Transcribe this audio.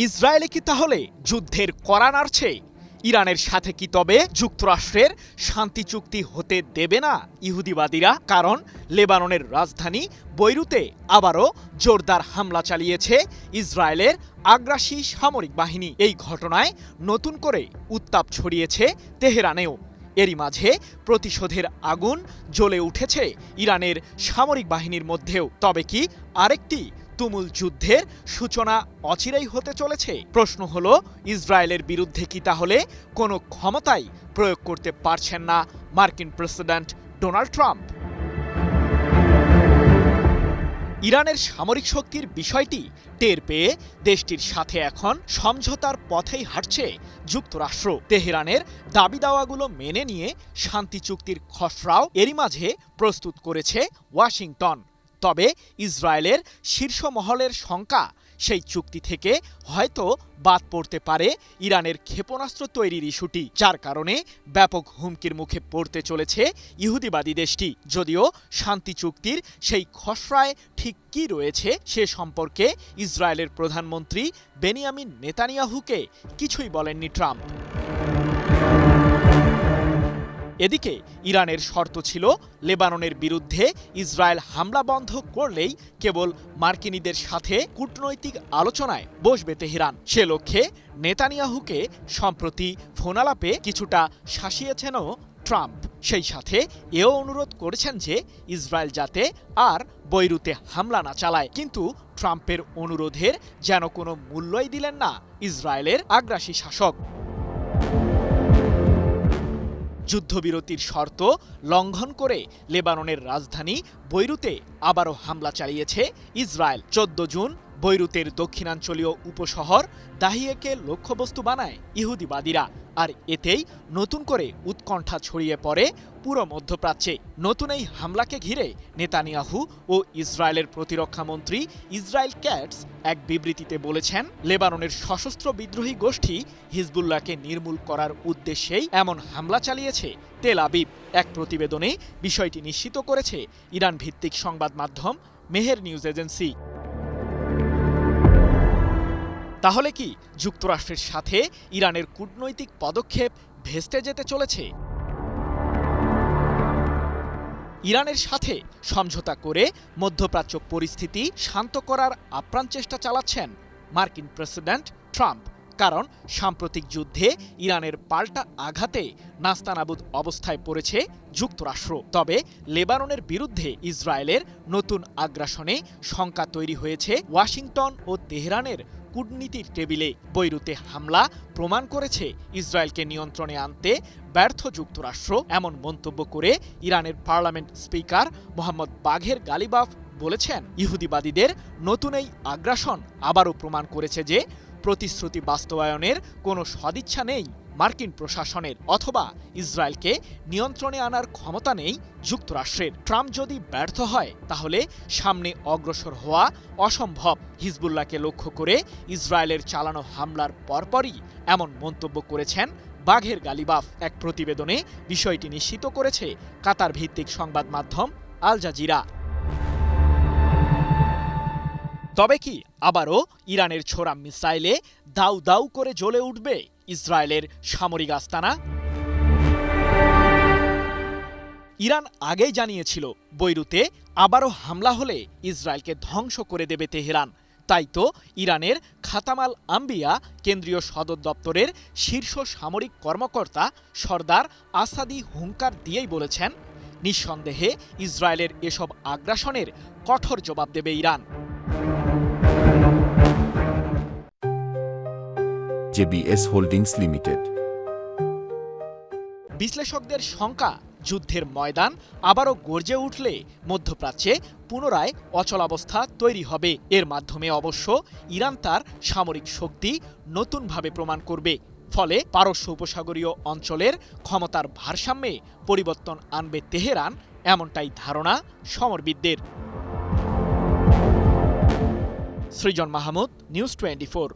ইসরায়েলে কি তাহলে যুদ্ধের কড়া নাড়ছে? ইরানের সাথে কি তবে যুক্তরাষ্ট্রের শান্তি চুক্তি হতে দেবে না ইহুদিবাদীরা? কারণ লেবাননের রাজধানী বৈরুতে আবারও জোরদার হামলা চালিয়েছে ইসরায়েলের আগ্রাসী সামরিক বাহিনী। এই ঘটনায় নতুন করে উত্তাপ ছড়িয়েছে তেহরানেও। এরই মাঝে প্রতিশোধের আগুন জ্বলে উঠেছে ইরানের সামরিক বাহিনীর মধ্যেও। তবে কি আরেকটি তুমুল যুদ্ধের সূচনা অচিরেই হতে চলেছে? প্রশ্ন হলো, ইসরায়েলের বিরুদ্ধে কি তাহলে কোনো ক্ষমতাই প্রয়োগ করতে পারছেন না মার্কিন প্রেসিডেন্ট ডোনাল্ড ট্রাম্প? ইরানের সামরিক শক্তির বিষয়টি টের পেয়ে দেশটির সাথে এখন সমঝোতার পথেই হাঁটছে যুক্তরাষ্ট্র। তেহরানের দাবি দাওয়াগুলো মেনে নিয়ে শান্তি চুক্তির খসড়াও এরই মাঝে প্রস্তুত করেছে ওয়াশিংটন। তবে ইসরায়েলের শীর্ষ মহলের শঙ্কা, সেই চুক্তি থেকে হয়তো বাদ পড়তে পারে ইরানের ক্ষেপণাস্ত্র তৈরির ইস্যুটি, যার কারণে ব্যাপক হুমকির মুখে পড়তে চলেছে ইহুদিবাদী দেশটি। যদিও শান্তি চুক্তির সেই খসড়ায় ঠিক কী রয়েছে সে সম্পর্কে ইসরায়েলের প্রধানমন্ত্রী বেনিয়ামিন নেতানিয়াহুকে কিছুই বলেননি ট্রাম্প। এদিকে ইরানের শর্ত ছিল, লেবাননের বিরুদ্ধে ইসরায়েল হামলা বন্ধ করলেই কেবল মার্কিনীদের সাথে কূটনৈতিক আলোচনায় বসবে তেহরান। সে লক্ষ্যে নেতানিয়াহুকে সম্প্রতি ফোনালাপে কিছুটা শাসিয়েছেনও ট্রাম্প। সেই সাথে এও অনুরোধ করেছেন যে ইসরায়েল যাতে আর বৈরুতে হামলা না চালায়। কিন্তু ট্রাম্পের অনুরোধের যেন কোনো মূল্যই দিলেন না ইসরায়েলের আগ্রাসী শাসক। যুদ্ধবিরতির শর্ত লঙ্ঘন করে লেবাননের রাজধানী বৈরুতে আবারও হামলা চালিয়েছে ইসরায়েল। 14 জুন বৈরুতের দক্ষিণাঞ্চলীয় উপশহর দাহিয়েকে লক্ষ্যবস্তু বানায় ইহুদিবাদীরা। আর এতেই নতুন করে উৎকণ্ঠা ছড়িয়ে পড়ে পুরো মধ্যপ্রাচ্যে। নতুন এই হামলাকে ঘিরে নেতানিয়াহু ও ইসরায়েলের প্রতিরক্ষামন্ত্রী ইসরায়েল ক্যাটস এক বিবৃতিতে বলেছেন, লেবাননের সশস্ত্র বিদ্রোহী গোষ্ঠী হিজবুল্লাহকে নির্মূল করার উদ্দেশ্যেই এমন হামলা চালিয়েছে তেল আবিব। এক প্রতিবেদনে বিষয়টি নিশ্চিত করেছে ইরান ভিত্তিক সংবাদ মাধ্যম মেহের নিউজ এজেন্সি। তাহলে কি যুক্তরাষ্ট্রের সাথে ইরানের কূটনৈতিক পদক্ষেপ ভেস্তে যেতে চলেছে? ইরানের সাথে সমঝোতা করে মধ্যপ্রাচ্য পরিস্থিতি শান্ত করার আপ্রাণ চেষ্টা চালাচ্ছেন মার্কিন প্রেসিডেন্ট ট্রাম্প। কারণ সাম্প্রতিক যুদ্ধে ইরানের পাল্টা আঘাতে নাস্তানাবুদ অবস্থায় পড়েছে যুক্তরাষ্ট্র। তবে লেবাননের বিরুদ্ধে ইসরায়েলের নতুন আগ্রাসনে শঙ্কা তৈরি হয়েছে ওয়াশিংটন ও তেহরানের কূটনীতির টেবিলে। বৈরুতে হামলা প্রমাণ করেছে ইসরায়েলকে নিয়ন্ত্রণে আনতে ব্যর্থ যুক্তরাষ্ট্র। এমন মন্তব্য করে ইরানের পার্লামেন্ট স্পিকার মোহাম্মদ বাঘের গালিবাফ বলেছেন, ইহুদিবাদীদের নতুন এই আগ্রাসন আবারও প্রমাণ করেছে যে প্রতিশ্রুতি বাস্তবায়নের কোনো সদিচ্ছা নেই মার্কিন প্রশাসনের, অথবা ইসরায়েলকে নিয়ন্ত্রণে আনার ক্ষমতা নেই যুক্তরাষ্ট্রের। ট্রাম্প যদি ব্যর্থ হয় তাহলে সামনে অগ্রসর হওয়া অসম্ভব। হিজবুল্লাহকে লক্ষ্য করে ইসরায়েলের চালানো হামলার পরপরই এমন মন্তব্য করেছেন বাঘের গালিবাফ। এক প্রতিবেদনে বিষয়টি নিশ্চিত করেছে কাতার ভিত্তিক সংবাদ মাধ্যম আল জাজিরা। তবে কি আবারও ইরানের ছোড়া মিসাইলে দাউ দাউ করে জ্বলে উঠবে ইসরায়েলের সামরিক আস্তানা? ইরান আগেই জানিয়েছিল, বৈরুতে আবারও হামলা হলে ইসরায়েলকে ধ্বংস করে দেবে তেহরান। তাই তো ইরানের খাতামাল আম্বিয়া কেন্দ্রীয় সদর দপ্তরের শীর্ষ সামরিক কর্মকর্তা সর্দার আসাদি হুঙ্কার দিয়েই বলেছেন, নিঃসন্দেহে ইসরায়েলের এসব আগ্রাসনের কঠোর জবাব দেবে ইরান। JBS holdings limited. বিশ্লেষকদের শঙ্কা, যুদ্ধের ময়দান আবারও গর্জে উঠলে মধ্যপ্রাচ্যে পুনরায় অচলাবস্থা তৈরি হবে। এর মাধ্যমে অবশ্য ইরান তার সামরিক শক্তি নতুনভাবে প্রমাণ করবে। ফলে পারস্য উপসাগরীয় অঞ্চলের ক্ষমতার ভারসাম্যে পরিবর্তন আনবে তেহরান, এমনটাই ধারণা সমরবিদদের। সৃজন মাহমুদ, নিউজ 24।